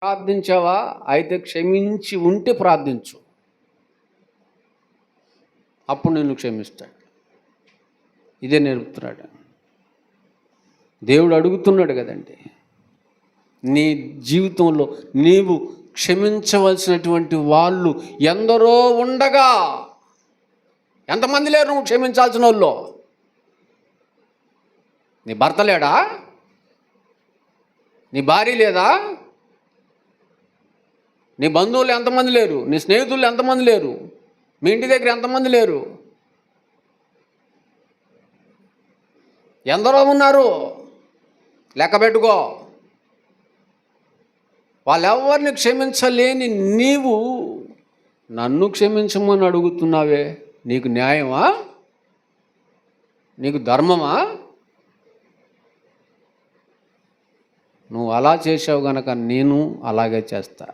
ప్రార్థించావా? అయితే క్షమించి ఉంటే ప్రార్థించు, అప్పుడు నిన్ను క్షమిస్తాడు. ఇదే నేర్పుతున్నాడు దేవుడు. అడుగుతున్నాడు కదండి, నీ జీవితంలో నీవు క్షమించవలసినటువంటి వాళ్ళు ఎందరో ఉండగా ఎంతమంది లేరు నువ్వు క్షమించాల్సిన వాళ్ళు? నీ భర్త లేడా? నీ భార్య లేదా? నీ బంధువులు ఎంతమంది లేరు? నీ స్నేహితులు ఎంతమంది లేరు? మీ ఇంటి దగ్గర ఎంతమంది లేరు? ఎందరో ఉన్నారు, లెక్క పెట్టుకో. వాళ్ళెవరిని క్షమించలేని నీవు నన్ను క్షమించమని అడుగుతున్నావే, నీకు న్యాయమా? నీకు ధర్మమా? నువ్వు అలా చేసావు గనక నేను అలాగే చేస్తా.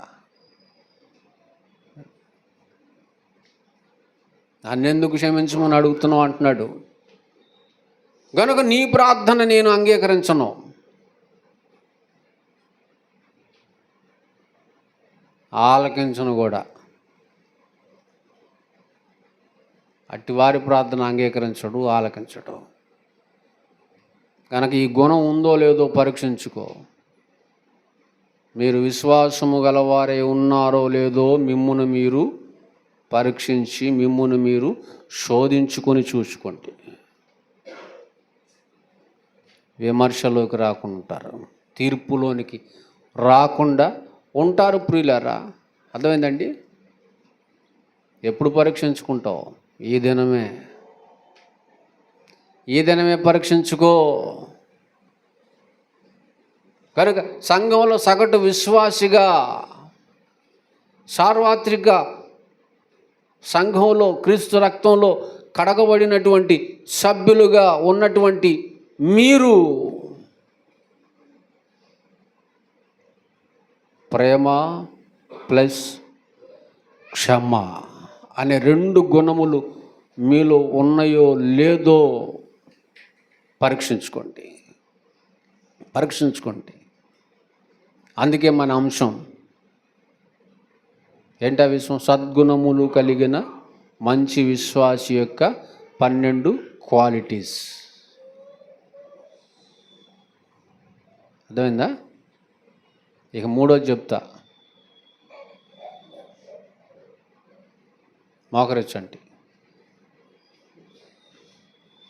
నన్నెందుకు క్షమించమని అడుగుతున్నావు అంటున్నాడు. గనుక నీ ప్రార్థన నేను అంగీకరించను. ఆలకించను కూడా. అట్టివారి ప్రార్థన అంగీకరించడు, ఆలకించడు. కనుక ఈ గుణం ఉందో లేదో పరీక్షించుకో. మీరు విశ్వాసము గలవారే ఉన్నారో లేదో మిమ్మును మీరు పరీక్షించి మిమ్మును మీరు శోధించుకొని చూసుకోండి. విమర్శలోకి రాకుండా ఉంటారు, తీర్పులోనికి రాకుండా ఉంటారు ప్రియులారా. అర్థమైందండి? ఎప్పుడు పరీక్షించుకుంటావు? ఈ దినమే పరీక్షించుకో. కనుక సంఘంలో సగటు విశ్వాసిగా, సార్వత్రిక సంఘంలో క్రీస్తు రక్తంలో కడగబడినటువంటి సభ్యులుగా ఉన్నటువంటి మీరు ప్రేమ ప్లస్ క్షమ అనే 2 గుణములు మీలో ఉన్నాయో లేదో పరీక్షించుకోండి. అందుకే మన అంశం ఏంటా విషయం? సద్గుణములు కలిగిన మంచి విశ్వాసి యొక్క 12 క్వాలిటీస్. అర్థమైందా? ఇక 3వది చెప్తా, మోకరించండి.